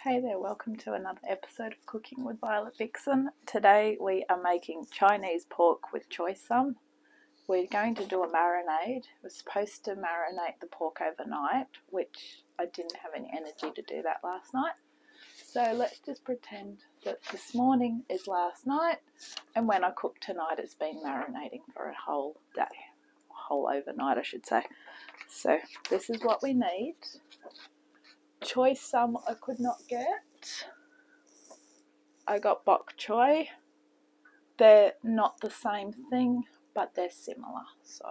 Hey there, welcome to another episode of Cooking with Violet Vixen. Today we are making Chinese pork with choy sum. We're going to do a marinade. We're supposed to marinate the pork overnight, which I didn't have any energy to do that last night. So let's just pretend that this morning is last night, and when I cook tonight it's been marinating for a whole day. Whole overnight I should say. So this is what we need. Choy sum I could not get. I got bok choy. They're not the same thing, but they're similar. So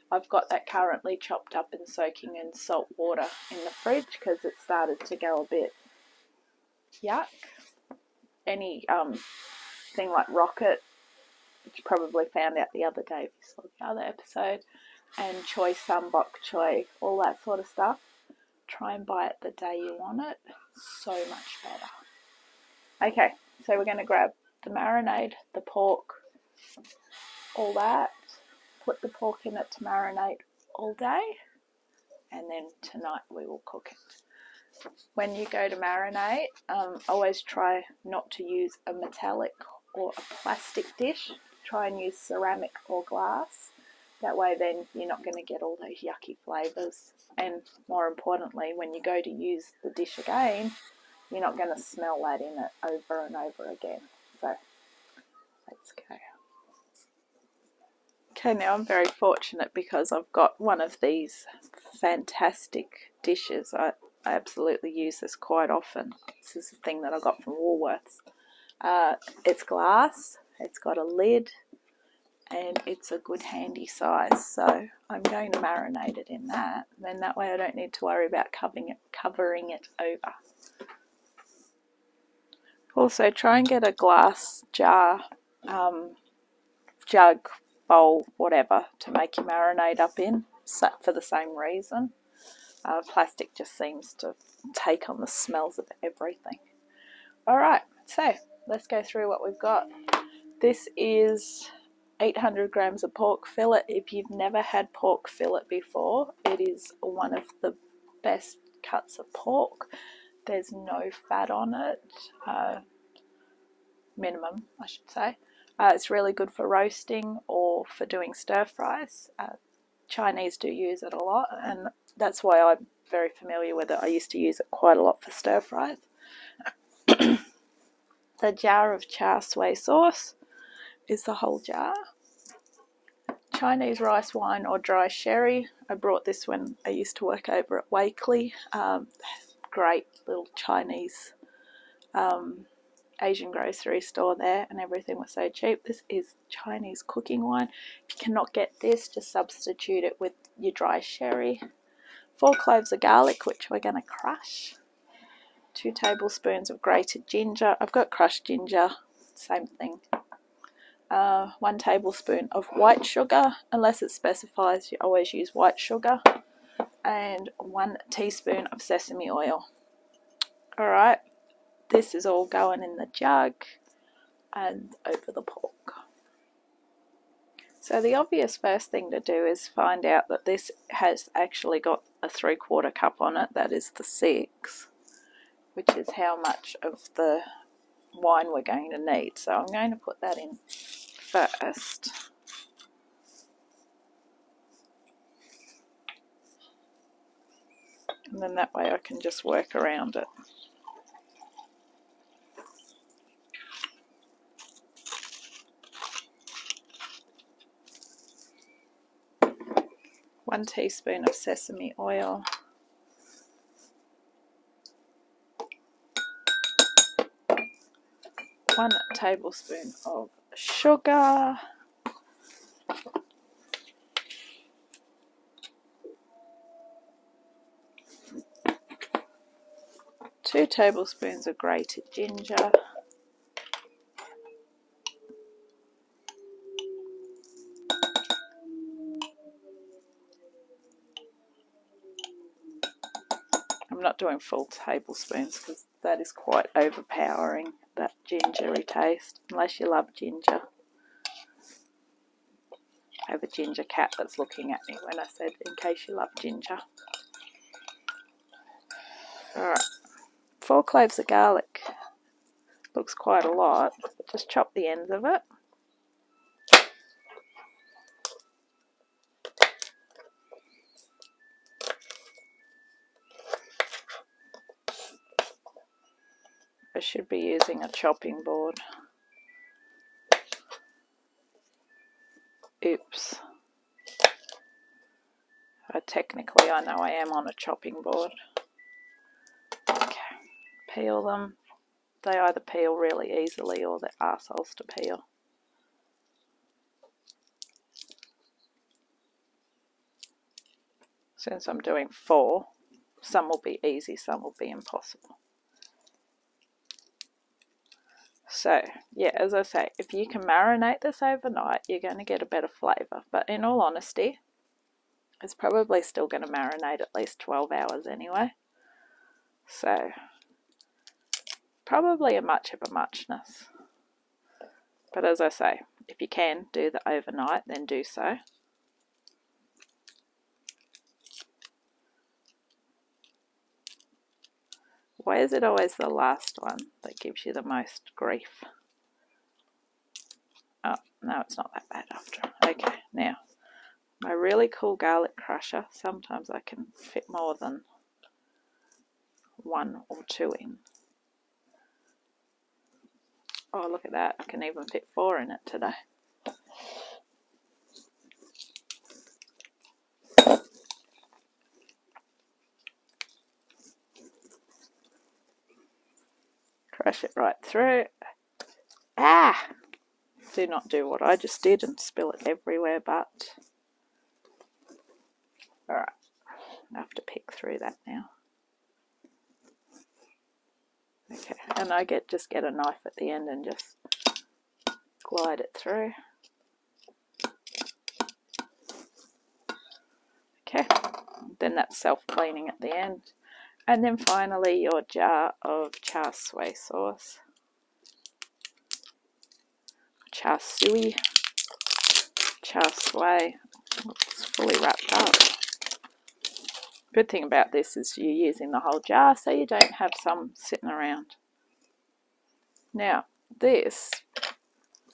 I've got that currently chopped up and soaking in salt water in the fridge because it started to go a bit yuck. Any thing like rocket, which you probably found out the other day if you saw the other episode, and choy sum, bok choy, all that sort of stuff. Try and buy it the day you want it. So much better. Okay, so we're going to grab the marinade, the pork, all that. Put the pork in it to marinate all day, and then tonight we will cook it. When you go to marinate, always try not to use a metallic or a plastic dish. Try and use ceramic or glass. That way then you're not going to get all those yucky flavours. And more importantly, when you go to use the dish again, you're not going to smell that in it over and over again. So let's go. Okay, now I'm very fortunate because I've got one of these fantastic dishes. I absolutely use this quite often. This is the thing that I got from Woolworths. It's glass, it's got a lid, and it's a good handy size. So I'm going to marinate it in that. Then that way I don't need to worry about covering it over. Also, try and get a glass jar, jug, bowl, whatever, to make your marinade up in, for the same reason. Plastic just seems to take on the smells of everything. Alright, so let's go through what we've got. This is 800 grams of pork fillet. If you've never had pork fillet before, it is one of the best cuts of pork. There's no fat on it, minimum I should say. It's really good for roasting or for doing stir fries. Chinese do use it a lot, and that's why I'm very familiar with it. I used to use it quite a lot for stir fries. The jar of char siu sauce is the whole jar. Chinese rice wine or dry sherry. I brought this when I used to work over at Wakely. Great little Chinese Asian grocery store there, and everything was so cheap. This is Chinese cooking wine. If you cannot get this, just substitute it with your dry sherry. 4 cloves of garlic, which we're going to crush. 2 tablespoons of grated ginger. I've got crushed ginger, same thing. 1 tablespoon of white sugar, unless it specifies you always use white sugar, and 1 teaspoon of sesame oil. Alright, this is all going in the jug and over the pork. So the obvious first thing to do is find out that this has actually got a 3/4 cup on it. That is the 6, which is how much of the wine we're going to need. So I'm going to put that in first. And then that way I can just work around it. One teaspoon of sesame oil. 1 tablespoon of sugar. 2 tablespoons of grated ginger. 'I'm not doing full tablespoons because that is quite overpowering, that gingery taste, unless you love ginger. I have a ginger cat that's looking at me when I said in case you love ginger. Alright, 4 cloves of garlic. Looks quite a lot, but just chop the ends of it. I should be using a chopping board. Oops. Technically, I know I am on a chopping board. Okay. Peel them. They either peel really easily or they're arseholes to peel. Since I'm doing 4, some will be easy, some will be impossible. So, yeah, as I say, if you can marinate this overnight, you're going to get a better flavour. But in all honesty, it's probably still going to marinate at least 12 hours anyway. So, probably a much of a muchness. But as I say, if you can do the overnight, then do so. Why is it always the last one that gives you the most grief? Oh, no, it's not that bad after. Okay, now, my really cool garlic crusher, sometimes I can fit more than 1 or 2 in. Oh, look at that, I can even fit 4 in it today. Crush it right through. Ah! Do not do what I just did and spill it everywhere, but... Alright, I have to pick through that now. Okay, and I just get a knife at the end and just glide it through. Okay, then that's self-cleaning at the end. And then finally your jar of char siu sauce. Char siu. Char siu. It's fully wrapped up. Good thing about this is you're using the whole jar, so you don't have some sitting around. Now, this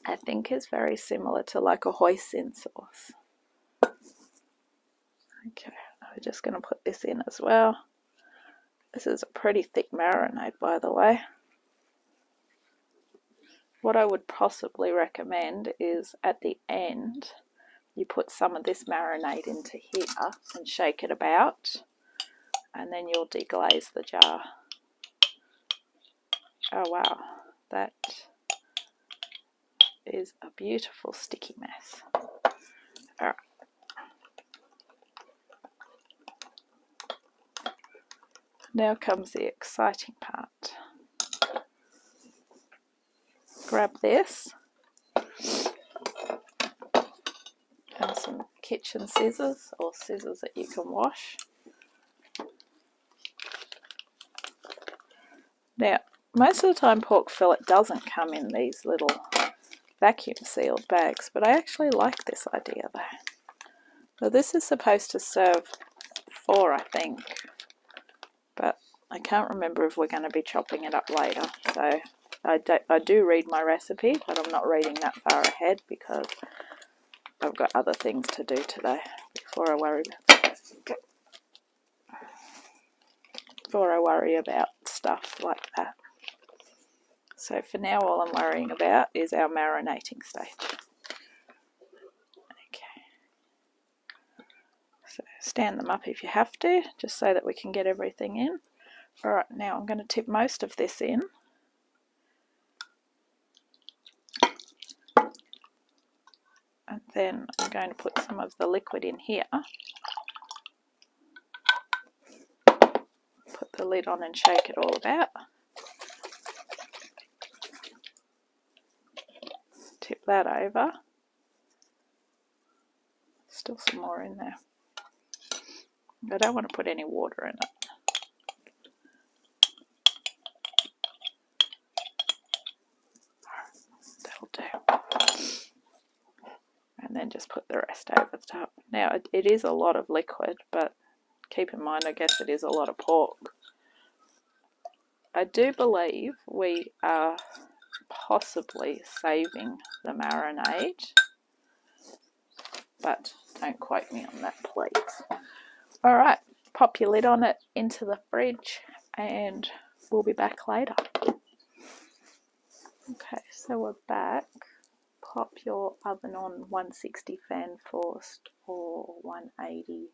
I think is very similar to like a hoisin sauce. Okay, I'm just going to put this in as well. This is a pretty thick marinade, by the way. What I would possibly recommend is at the end, you put some of this marinade into here and shake it about, and then you'll deglaze the jar. Oh wow, that is a beautiful sticky mess. Alright. Now comes the exciting part. Grab this and some kitchen scissors or scissors that you can wash. Now, most of the time pork fillet doesn't come in these little vacuum sealed bags, but I actually like this idea though. So this is supposed to serve 4, I think, but I can't remember if we're going to be chopping it up later. So I do read my recipe, but I'm not reading that far ahead because I've got other things to do today before I worry about stuff like that. So for now, all I'm worrying about is our marinating stage. Okay. So stand them up if you have to, just so that we can get everything in. Alright, now I'm going to tip most of this in. And then I'm going to put some of the liquid in here. Put the lid on and shake it all about. Tip that over. Still some more in there. I don't want to put any water in it. That'll do. And then just put the rest over the top. Now it is a lot of liquid, but keep in mind, I guess it is a lot of pork. I do believe we are possibly saving the marinade, but don't quote me on that, please. Alright, pop your lid on it into the fridge and we'll be back later. Okay, so we're back. Pop your oven on 160 fan forced or 180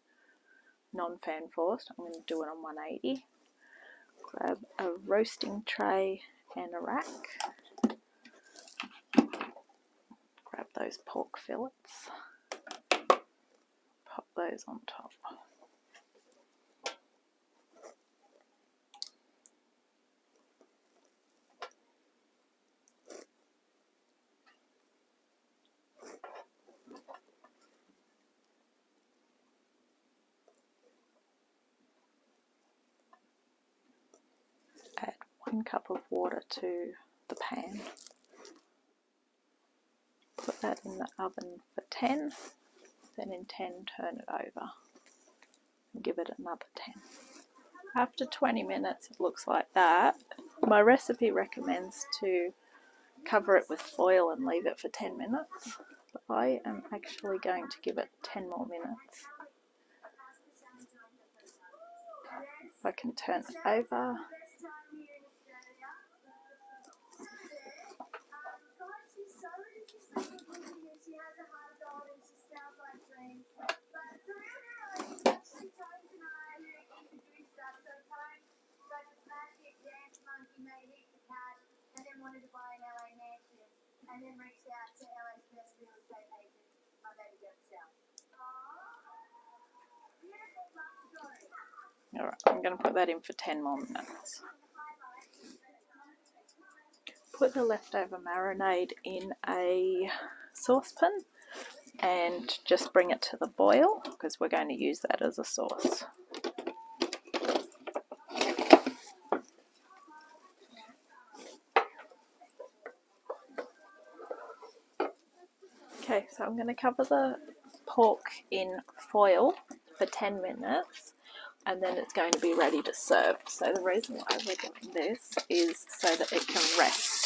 non-fan forced. I'm going to do it on 180. Grab a roasting tray and a rack. Grab those pork fillets. Pop those on top. Add 1 cup of water to the pan. Put that in the oven for 10, then in 10 turn it over and give it another 10. After 20 minutes it looks like that. My recipe recommends to cover it with foil and leave it for 10 minutes. But I am actually going to give it 10 more minutes. I can turn it over. Alright, I'm going to put that in for 10 more minutes. Put the leftover marinade in a saucepan and just bring it to the boil because we're going to use that as a sauce. Okay, so I'm going to cover the pork in foil for 10 minutes and then it's going to be ready to serve. So the reason why we're doing this is so that it can rest.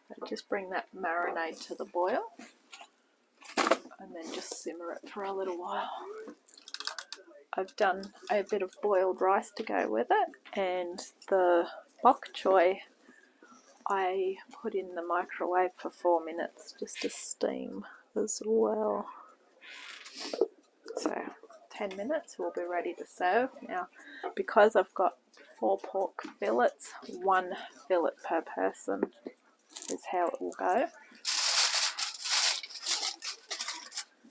So just bring that marinade to the boil and then just simmer it for a little while. I've done a bit of boiled rice to go with it, and the bok choy I put in the microwave for 4 minutes just to steam as well. So 10 minutes we'll be ready to serve. Now because I've got 4 pork fillets, 1 fillet per person is how it will go.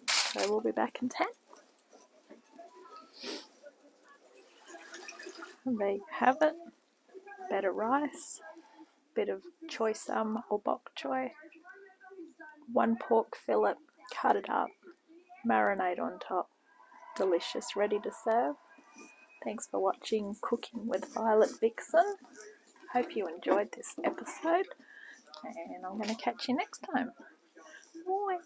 So we'll be back in 10. And there you have it. Bit of rice, bit of choy sum or bok choy, 1 pork fillet, cut it up, marinade on top. Delicious, ready to serve. Thanks for watching Cooking with Violet Vixen. Hope you enjoyed this episode and I'm going to catch you next time. Bye.